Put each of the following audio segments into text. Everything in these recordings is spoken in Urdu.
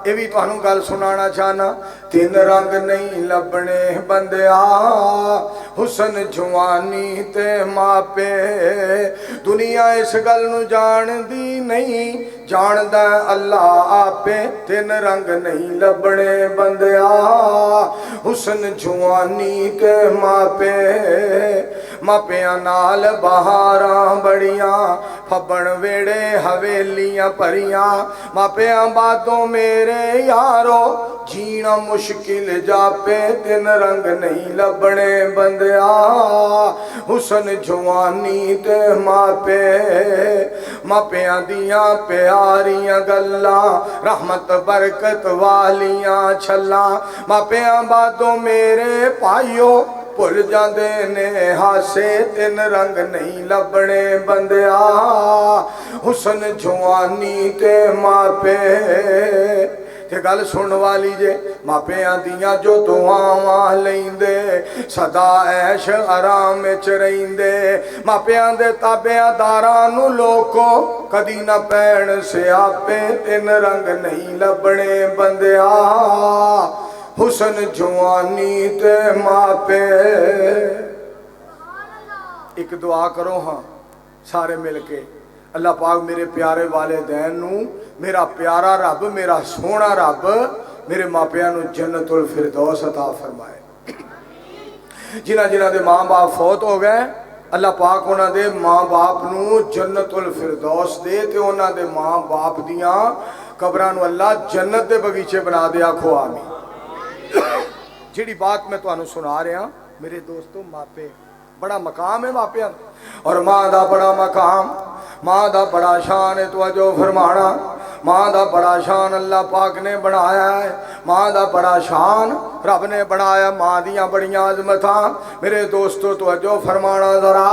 یہ بھی تانوں گل سنانا چاہنا تین رنگ نہیں لبنے بندیا حسن جوانی تے ماپے دنیا اس گل نو جان دی نہیں جاندہ اللہ آپے تین رنگ نہیں لبنے بندیا حسن جوانی تے ماپے ماپیاں نال بہاراں بڑیاں پھبن ویڑے حویلیاں پریاں ماپیاں باتوں میرے یارو جینا مشکل جاپے تین رنگ نہیں لبنے بندیا حسن جوانی تے ماپے ماپیاں دیاں پیاریاں گلاں رحمت برکت والیاں چھلاں ماپیاں باتوں میرے پائیو پل جاندے نے ہاسے تین رنگ نہیں لبنے بندیا حسن جوانی تے ماپے تے گل سن والی جے ماپیاں دیاں جو دعاواں لیندے صدا عیش آرام وچ رہندے ماپیاں دے تابعہ داراں نو لوکو کدی نہ پین سیاپے تین رنگ نہیں لبنے بندیا حسن جوانی تے ماپے ایک دعا کرو ہاں سارے مل کے اللہ پاک میرے پیارے والدین نو میرا پیارا رب میرا سونا رب میرے ماپیاں نو جنت الفردوس عطا فرمائے جنہ جنہ دے ماں باپ فوت ہو گئے اللہ پاک انہاں دے ماں باپ نو جنت الفردوس دے تے انہاں دے ماں باپ دیاں قبراں نو اللہ جنت دے بغیچے بنا دے آکھو آمین جیڑی بات میں تو انہوں سنا رہا میرے دوستو ماپے بڑا مقام ہے ماپیاں اور ماں دا بڑا مقام ماں دا بڑا شان ہے توجہ فرمانا ماں دا بڑا شان اللہ پاک نے بنایا ہے ماں دا بڑا شان رب نے بنایا ماں دیاں بڑیاں عظمتاں میرے دوستو توجہ فرمانا ذرا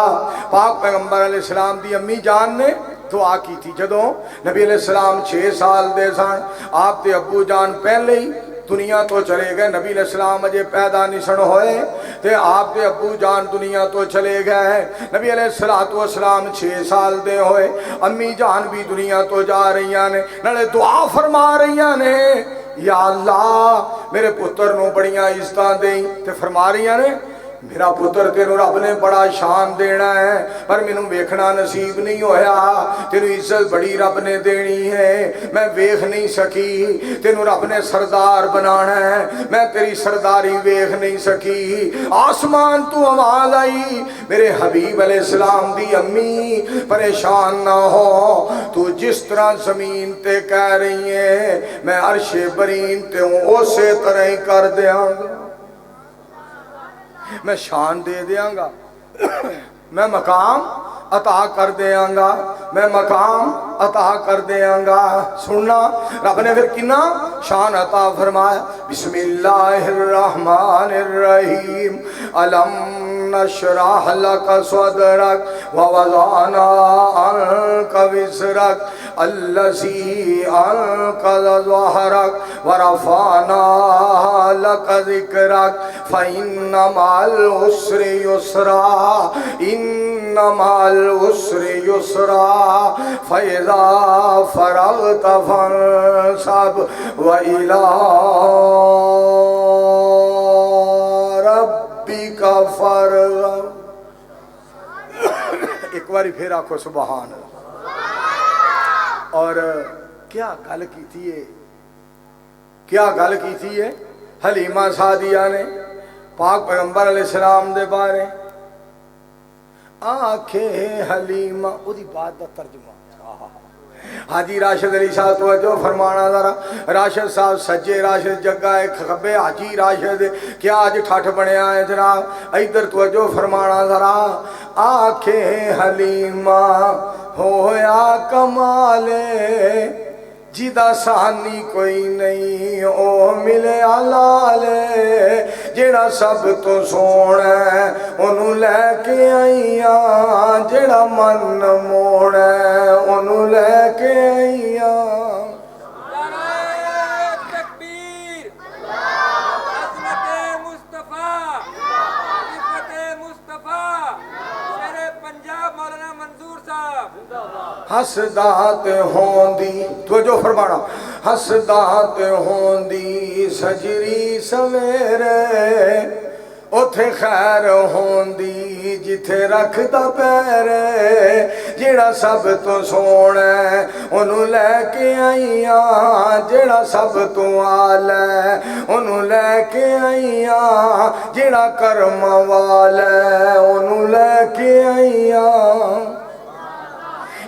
پاک پیغمبر علیہ السلام دی امی جان نے دعا کی تھی جدوں نبی علیہ السلام 6 سال دے سن آپ دے ابو جان پہلے ہی دنیا تو چلے گئے نبی علیہ السلام اجے پیدا نہیں سن ہوئے تے آپ دے ابو جان دنیا تو چلے گئے نبی علیہ السلام 6 سال دے ہوئے امی جان بھی دنیا تو جا رہی نے نالے دعا فرما رہی نے یا اللہ میرے پتر نو بڑیاں عزتاں دیں تے فرما رہی نے میرا پتر تینوں رب نے بڑا شان دینا ہے پر مینوں ویکھنا نصیب نہیں ہویا تینوں عزت بڑی رب نے دینی ہے میں ویکھ نہیں سکی تینوں رب نے سردار بنانا ہے میں تیری سرداری ویکھ نہیں سکی آسمان تو آواز آئی میرے حبیب علیہ السلام دی امی پریشان نہ ہو تو جس طرح زمین تے کہہ رہی ہے میں عرش برین تے ہوں اسی طرح ہی کر دیاں گا میں شان دے دیاں گا میں مقام عطا کر دیاں گا میں مقام عطا کر دیاں گا سننا رب نے پھر کنا شان عطا فرمایا بسم اللہ الرحمن الرحیم علم نشرح لك صدرك ووضعنا عنك وزرك الذي أنقض ظهرك ورفعنا لك ذكرك فإن مع العسر يسرا إن مع العسر يسرا فإذا فرغت فانصب وإلى کا فرغ ایک باری پھر آکھو سبحان اللہ اور کیا گل کی تھی ہے کیا گل کی تھی ہے حلیمہ سعدیہ نے پاک پیغمبر علیہ السلام دے بارے آنکھیں حلیمہ او دی بات دا ترجمہ حاجی راشد علی صاحب توجہ فرمانا ذرا راشد صاحب سجے راشد جگہ ہے خبے حاجی راشد کیا آج ٹھٹ بنیا ہے جناب ادھر توجہ فرمانا ذرا آنکھیں حلیمہ ہویا کمالے جیدہ سانی کوئی نہیں او ملے علالے جیڑا سب تو سونا ہے انہوں لے کے آئیاں جیڑا من موڑا ہے انہوں لے کے آئیاں تکبیر عظمت مصطفیٰ عظمت مصطفیٰ شیر پنجاب مولانا منظور صاحب حسدات ہوں دی توجہ فرمانا ہسدا تے ہوندی سجری سویرے اوتھے خیر ہوندی جتھے رکھدا پیرے جیڑا سب تو سونا ہے انہوں لے کے آئیاں جیڑا سب تو آل ہے انہوں لے کے آئیاں جیڑا کرم والا ہے انہوں لے کے آئیاں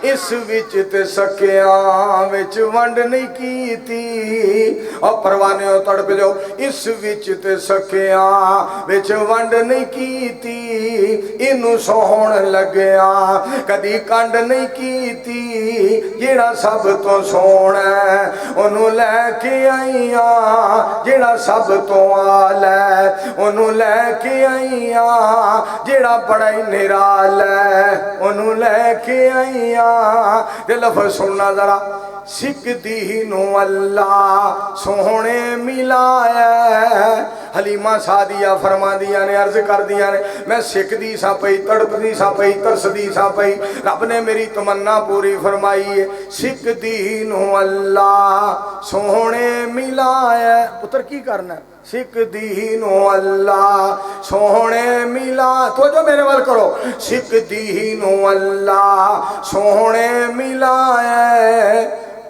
اس وچ تے سکیاں وچ ونڈ نہیں کیتی اور پروانے ہو تڑپ جو اس وچ تے سکیاں وچ ونڈ نہیں کیتی انہوں سوہن لگیا کدی کنڈ نہیں کیتی جیڑا سب تو سونا ہے انہوں لے کے آئیاں جیڑا سب تو آل ہے انہوں لے کے آئیاں جیڑا بڑا ہی نرال ہے انہوں لے کے آئیاں دے لفظ سننا ذرا سکھ دینو اللہ سونے ملایا حلیمہ سعدیہ فرما دیا نے عرض کر دیا نے میں سکھ دی سا پئی تڑپ دی سا پئی ترس دی سا پئی رب نے میری تمنا پوری فرمائی ہے سکھ دینو اللہ سونے ملایا پتر کی کرنا ہے سکھ دینو اللہ سونے ملا تو جو میرے وال کرو سکھ دینو اللہ سونے ملا ہے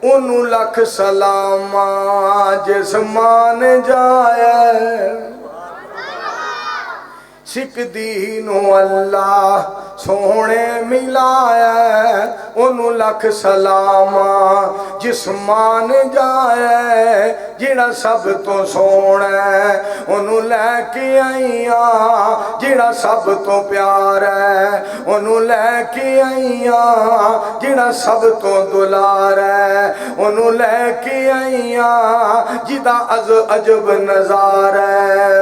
انہوں لکھ سلامہ جس مان جائے سکھ دینو اللہ سونے ملایا انہوں لکھ سلامہ جس مان جائے جیڑا سب تو سونا ہے انہوں لے کے آئیاں جیڑا سب تو پیار ہے انہوں لے کے آئیاں جیڑا سب تو دلار ہے انہوں لے کے آئیاں جیدہ عجب نظار ہے